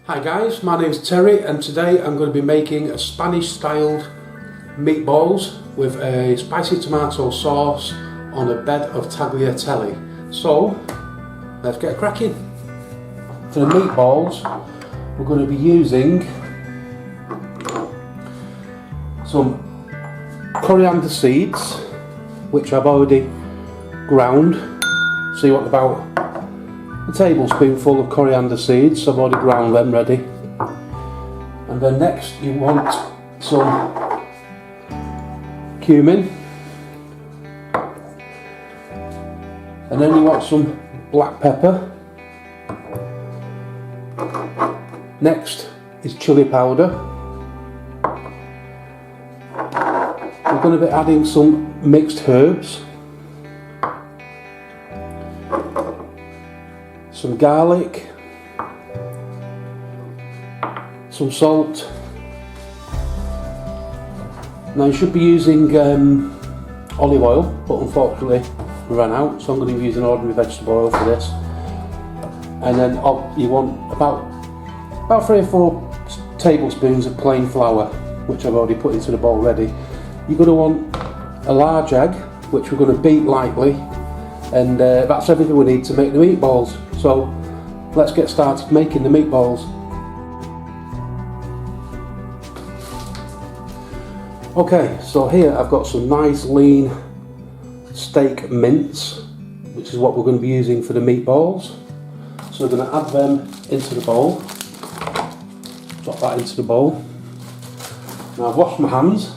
Hi guys, my name's Terry and today I'm going to be making a Spanish styled meatballs with a spicy tomato sauce on a bed of tagliatelle. So let's get cracking. For the meatballs we're going to be using some coriander seeds which I've already ground. So you want about a tablespoonful of coriander seeds. I've already ground them ready. And then next you want some cumin. And then you want some black pepper. Next is chilli powder. We're going to be adding some mixed herbs. Some garlic, some salt. Now you should be using olive oil, but unfortunately we ran out, so I'm going to be using ordinary vegetable oil for this. And then you want about 3 or 4 tablespoons of plain flour, which I've already put into the bowl ready. You're going to want a large egg, which we're going to beat lightly, and that's everything we need to make the meatballs. So let's get started making the meatballs. Okay, so here I've got some nice lean steak mince, which is what we're going to be using for the meatballs. So we're going to add them into the bowl. Drop that into the bowl. Now I've washed my hands,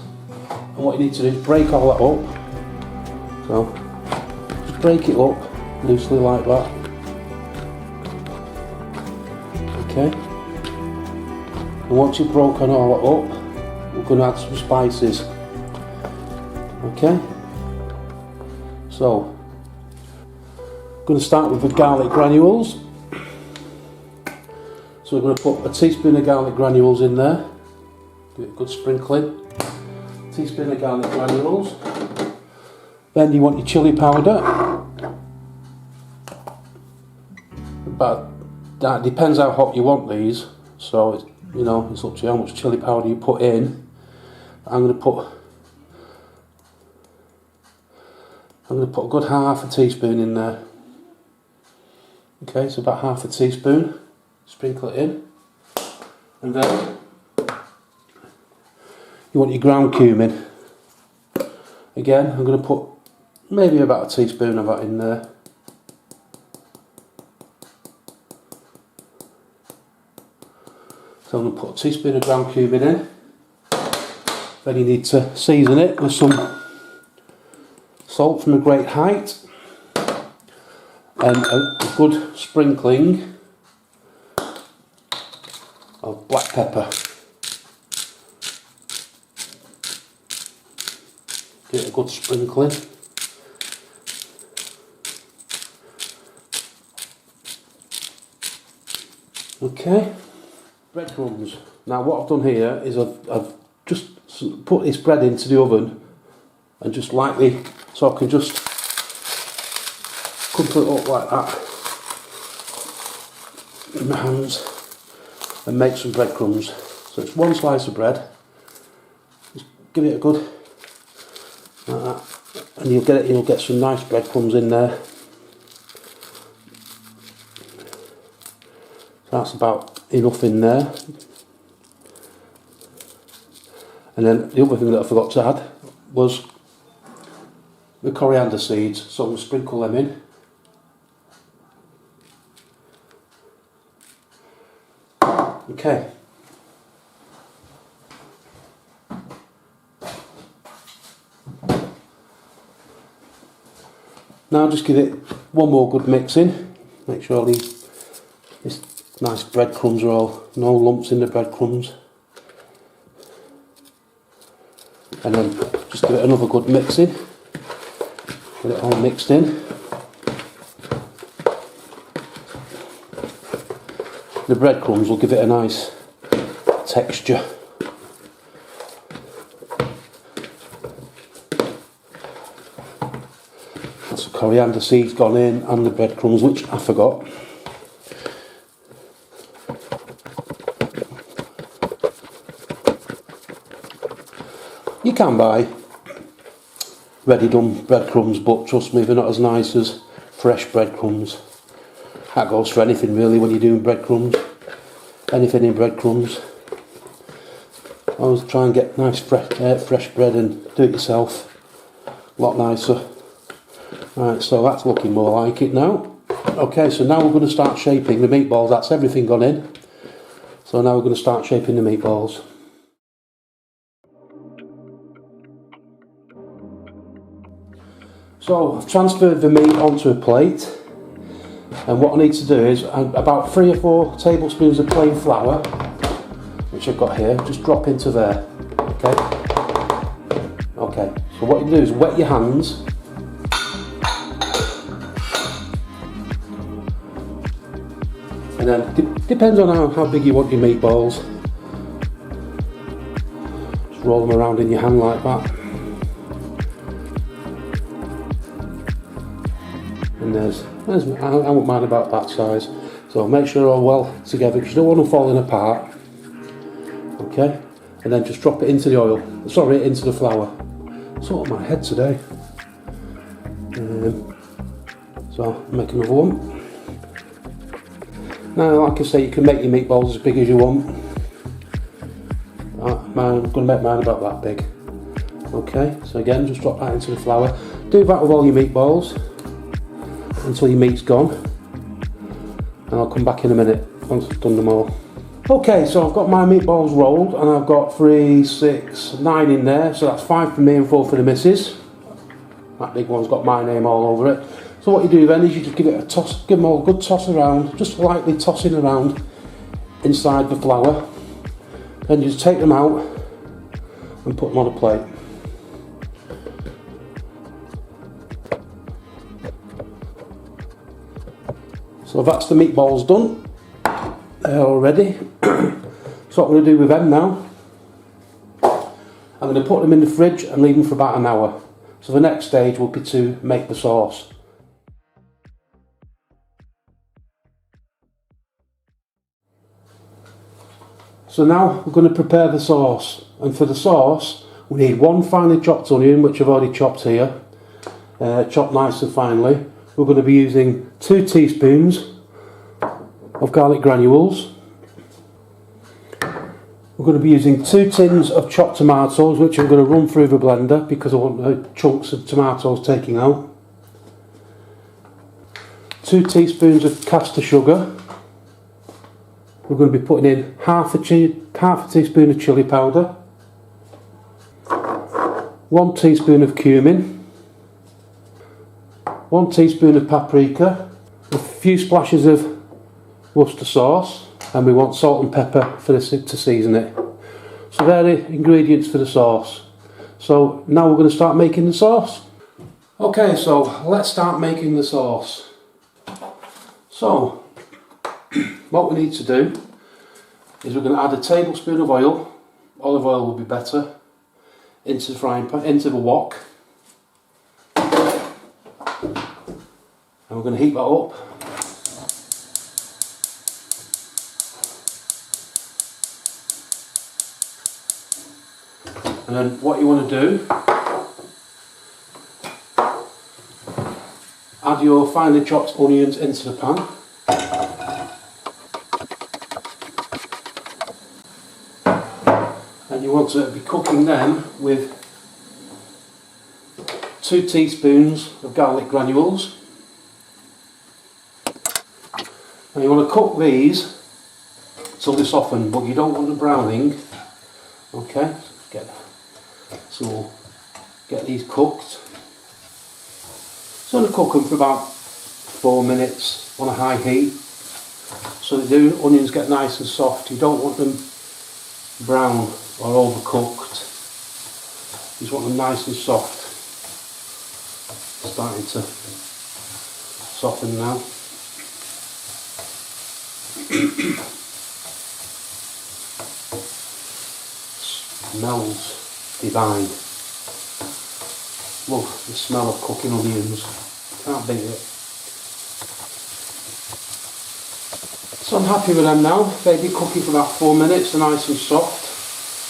and what you need to do is break all that up. So just break it up loosely like that. Okay, and once you've broken all that up, we're going to add some spices. Okay, so I'm going to start with the garlic granules. So we're going to put a teaspoon of garlic granules in there. Give it a good sprinkling. Teaspoon of garlic granules. Then you want your chilli powder. That depends how hot you want these, so it's up to you how much chilli powder you put in. I'm going to put a good half a teaspoon in there. Okay, so about half a teaspoon. Sprinkle it in, and then you want your ground cumin. Again, I'm going to put maybe about a teaspoon of that in there. So I'm going to put a teaspoon of ground cumin in. Then you need to season it with some salt from a great height and a good sprinkling of black pepper. Give it a good sprinkling. Okay. Breadcrumbs. Now what I've done here is I've just put this bread into the oven and just lightly, so I can just crumple it up like that in my hands and make some breadcrumbs. So it's 1 slice of bread. Just give it a good like that, and you'll get some nice breadcrumbs in there. That's about enough in there. And then the other thing that I forgot to add was the coriander seeds, so I'm going to sprinkle them in. Okay. Now just give it one more good mix in. Make sure this nice breadcrumbs are all, no lumps in the breadcrumbs. And then just give it another good mix in. Get it all mixed in. The breadcrumbs will give it a nice texture. That's the coriander seeds gone in and the breadcrumbs, which I forgot. You can buy ready done breadcrumbs, but trust me, they're not as nice as fresh breadcrumbs. That goes for anything really when you're doing breadcrumbs. Anything in breadcrumbs. I always try and get nice fresh bread and do it yourself. A lot nicer. Right, so that's looking more like it now. Okay, so now we're going to start shaping the meatballs. That's everything gone in. So now we're going to start shaping the meatballs. So I've transferred the meat onto a plate, and what I need to do is about 3 or 4 tablespoons of plain flour, which I've got here, just drop into there. Okay, so what you do is wet your hands, and then depends on how big you want your meatballs, just roll them around in your hand like that. And I won't mind about that size. So make sure they're all well together because you don't want them falling apart. Okay, and then just drop it into the oil. Sorry, into the flour. Sort of my head today. So make another one. Now, like I say, you can make your meatballs as big as you want. I'm going to make mine about that big. Okay, so again, just drop that into the flour. Do that with all your meatballs until your meat's gone, and I'll come back in a minute once I've done them all. Okay, so I've got my meatballs rolled, and I've got 3, 6, 9 in there, so that's 5 for me and 4 for the missus. That big one's got my name all over it. So what you do then is you just give it a toss, give them all a good toss around, just lightly tossing around inside the flour. Then you just take them out and put them on a plate. So that's the meatballs done. They're all ready. So what I'm going to do with them now, I'm going to put them in the fridge and leave them for about an hour. So the next stage will be to make the sauce. So now we're going to prepare the sauce, and for the sauce we need 1 finely chopped onion, which I've already chopped here, chopped nice and finely. We're going to be using 2 teaspoons of garlic granules. We're going to be using 2 tins of chopped tomatoes, which I'm going to run through the blender because I want chunks of tomatoes taking out. 2 teaspoons of caster sugar. We're going to be putting in half a teaspoon of chilli powder, 1 teaspoon of cumin, 1 teaspoon of paprika, a few splashes of Worcester sauce, and we want salt and pepper for this to season it. So they're the ingredients for the sauce. So now we're going to start making the sauce. Okay, so let's start making the sauce. So what we need to do is we're going to add a tablespoon of oil, olive oil will be better, into the frying pan, into the wok. And we're going to heat that up. And then what you want to do, add your finely chopped onions into the pan. And you want to be cooking them with 2 teaspoons of garlic granules. And you want to cook these till they soften, but you don't want them browning. Okay, so we'll get these cooked. So I'm going to cook them for about 4 minutes on a high heat, so that the onions get nice and soft. You don't want them brown or overcooked. You just want them nice and soft. Starting to soften now. Smells divine. Love the smell of cooking onions. Can't beat it. So I'm happy with them now. They've been cooking for about 4 minutes. They're nice and soft.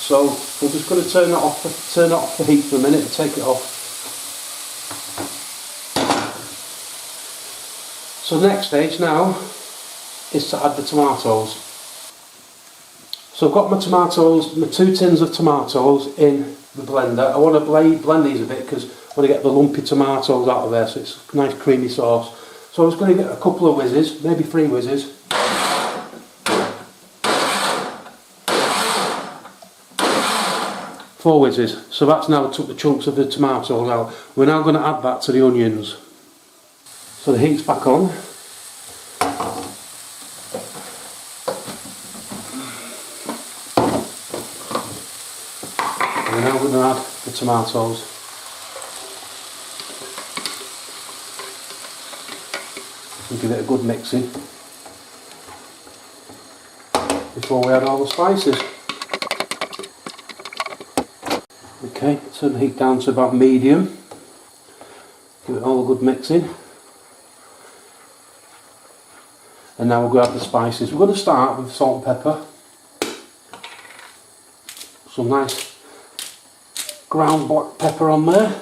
So we're just going to turn that off the heat for a minute and take it off. So the next stage now is to add the tomatoes. So I've got my tomatoes, my 2 tins of tomatoes in the blender. I want to blend these a bit because I want to get the lumpy tomatoes out of there, so it's a nice creamy sauce. So I'm just going to get a couple of whizzes, maybe 3 whizzes. 4 whizzes. So that's now took the chunks of the tomatoes out. We're now going to add that to the onions. So the heat's back on. And we're now going to add the tomatoes. And give it a good mixing before we add all the spices. Okay, turn the heat down to about medium. Give it all a good mixing. And now we'll go add the spices. We're going to start with salt and pepper. Some nice ground black pepper on there.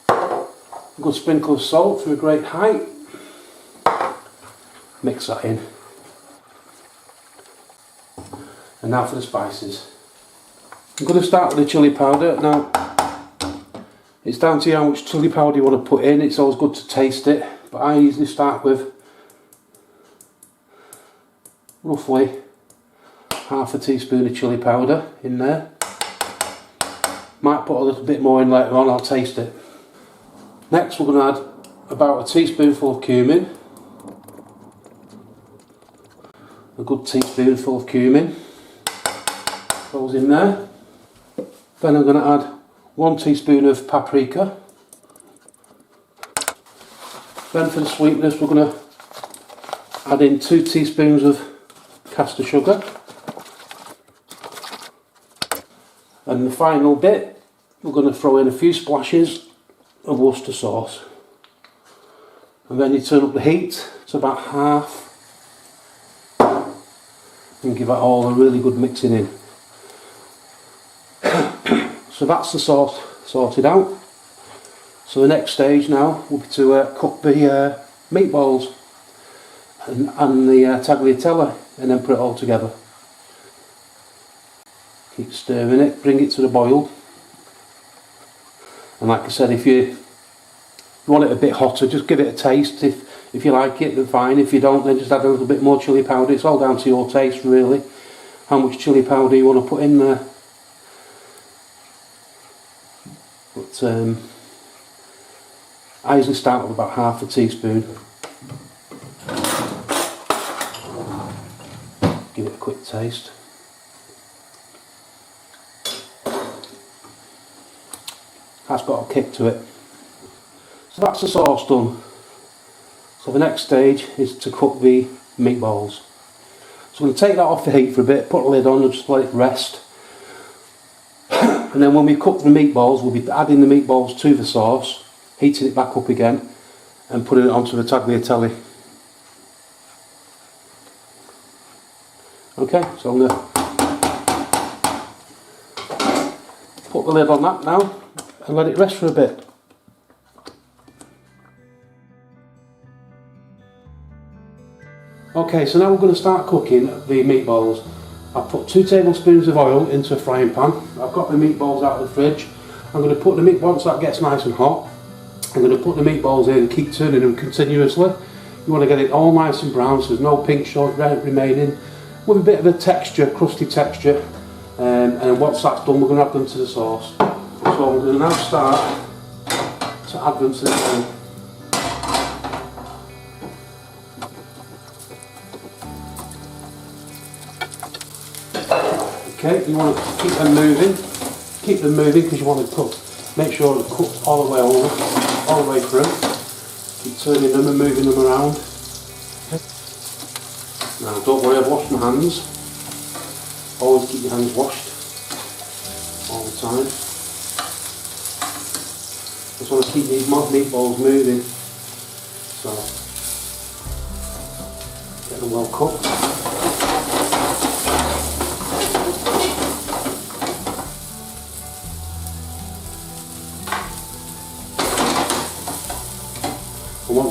A good sprinkle of salt for a great height. Mix that in. And now for the spices. I'm going to start with the chilli powder. Now, it's down to you how much chilli powder you want to put in. It's always good to taste it, but I usually start with roughly half a teaspoon of chilli powder in there. Might put a little bit more in later on, I'll taste it. Next we're going to add about a teaspoonful of cumin. A good teaspoonful of cumin goes in there. Then I'm going to add 1 teaspoon of paprika. Then for the sweetness we're going to add in 2 teaspoons of caster sugar. And the final bit, we're going to throw in a few splashes of Worcester sauce. And then you turn up the heat to about half and give that all a really good mixing in. So that's the sauce sorted out. So the next stage now will be to cook the meatballs and the tagliatelle, and then put it all together. Keep stirring it, bring it to the boil. And like I said, if you want it a bit hotter, just give it a taste. If you like it, then fine. If you don't, then just add a little bit more chilli powder. It's all down to your taste really, how much chilli powder you want to put in there. But I usually start with about half a teaspoon. Give it a quick taste. That's got a kick to it. So that's the sauce done. So the next stage is to cook the meatballs. So we're going to take that off the heat for a bit, put the lid on and just let it rest. And then when we cook the meatballs, we'll be adding the meatballs to the sauce, heating it back up again and putting it onto the tagliatelle. Okay, so I'm going to put the lid on that now and let it rest for a bit. Okay, so now we're going to start cooking the meatballs. I've put 2 tablespoons of oil into a frying pan. I've got the meatballs out of the fridge. I'm going to put the meat, once that gets nice and hot, I'm going to put the meatballs in and keep turning them continuously. You want to get it all nice and brown so there's no pink short remaining, with a bit of a texture, crusty texture. And once that's done, we're going to add them to the sauce. So I'm going to now start to add them to the bowl. Okay, you want to keep them moving because you want to cook. Make sure it's cooked all the way over, all the way through. Keep turning them and moving them around. Okay. Now don't worry, I've washed my hands. Always keep your hands washed all the time. Just want to keep these meatballs moving. So get them well cooked.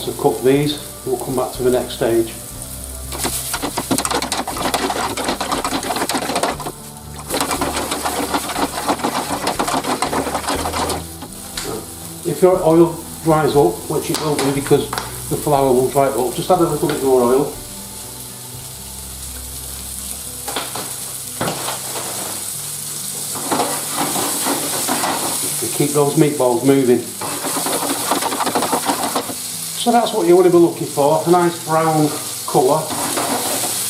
once I've cooked these, we'll come back to the next stage. If your oil dries up, which it will do because the flour will dry up, just add a little bit more oil. And keep those meatballs moving. So that's what you want to be looking for, a nice brown colour,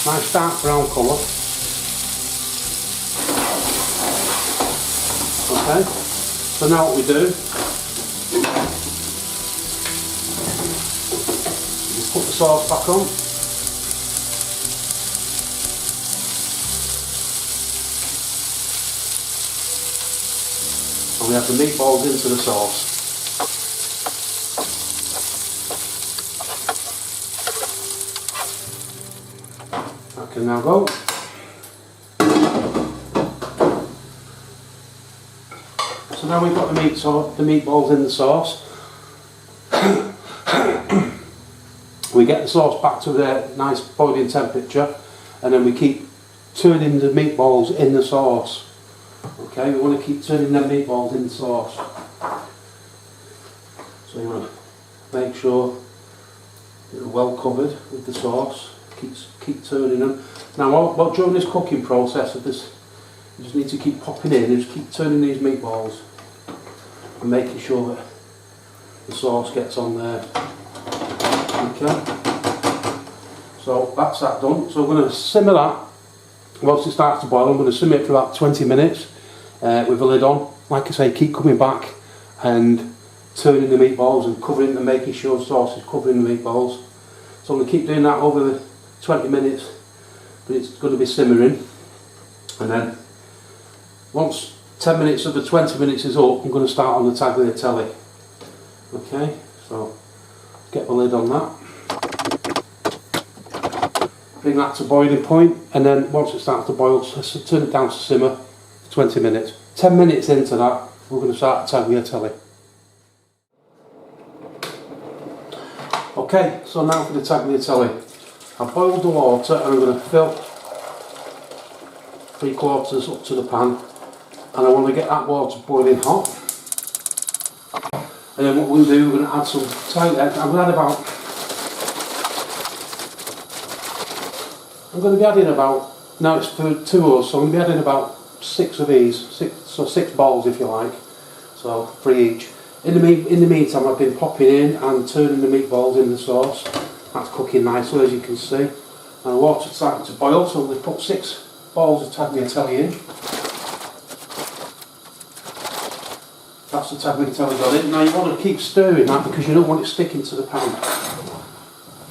nice dark brown colour. Okay, so now what we do, put the sauce back on. And we have the meatballs into the sauce. That can now go. So now we've got the meatballs in the sauce. We get the sauce back to their nice boiling temperature, and then we keep turning the meatballs in the sauce. Okay, we want to keep turning them meatballs in the sauce. So you want to make sure they're well covered with the sauce. Keep turning them. Now, during this cooking process of this, you just need to keep popping in and just keep turning these meatballs and making sure that the sauce gets on there. Okay, so that's that done. So I'm going to simmer that. Once it starts to boil, I'm going to simmer it for about 20 minutes with the lid on. Like I say, keep coming back and turning the meatballs and covering them, making sure the sauce is covering the meatballs. So I'm going to keep doing that over the 20 minutes, but it's going to be simmering. And then once 10 minutes of the 20 minutes is up, I'm going to start on the tagliatelle. Okay, so get the lid on that. Bring that to boiling point, and then once it starts to boil, turn it down to simmer for 20 minutes. 10 minutes into that, we're going to start the tagliatelle. Okay, so now for the tagliatelle. I've boiled the water and I'm going to fill 3/4 up to the pan, and I want to get that water boiling hot. And then what we'll do, we're going to add some tagliatelle. I'm going to be adding about, now it's for 2 hours, so I'm going to be adding about 6 of these, 6 balls if you like, so 3 each. In the meantime, I've been popping in and turning the meatballs in the sauce. That's cooking nicely, as you can see. And the water's starting to boil, so we've put 6 balls of tagliatelle in. That's the tagliatelle got in. Now you want to keep stirring that because you don't want it sticking to the pan,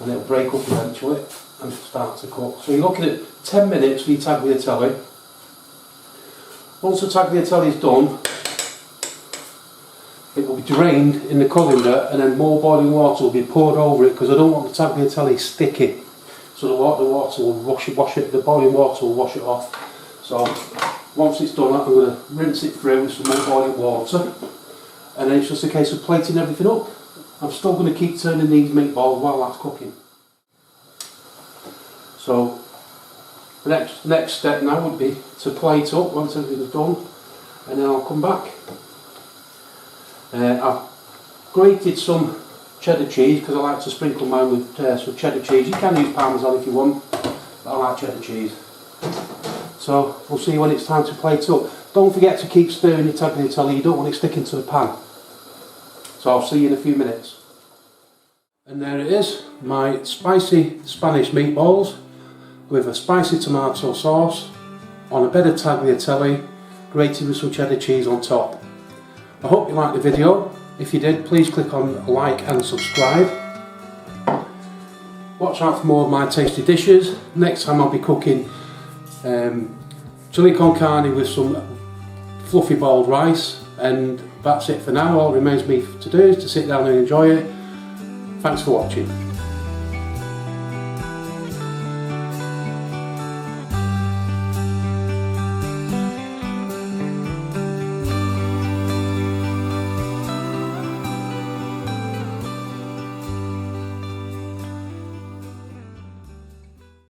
and it'll break up eventually and start to cook. So you're looking at 10 minutes for your tagliatelle. Once the tagliatelle is done, it will be drained in the colander, and then more boiling water will be poured over it because I don't want the tagliatelle sticky. So the water will wash it, the boiling water will wash it off. So once it's done, I'm going to rinse it through with some more boiling water, and then it's just a case of plating everything up. I'm still going to keep turning these meatballs while that's cooking. So the next step now would be to plate up once everything's done, and then I'll come back. I've grated some cheddar cheese because I like to sprinkle mine with some cheddar cheese. You can use parmesan if you want, but I like cheddar cheese. So we'll see when it's time to plate up. Don't forget to keep stirring your tagliatelle, you don't want it sticking to the pan. So I'll see you in a few minutes. And there it is, my spicy Spanish meatballs with a spicy tomato sauce on a bed of tagliatelle, grated with some cheddar cheese on top. I hope you liked the video. If you did, please click on like and subscribe. Watch out for more of my tasty dishes. Next time I'll be cooking chili con carne with some fluffy boiled rice, and that's it for now. All it remains me to do is to sit down and enjoy it. Thanks for watching.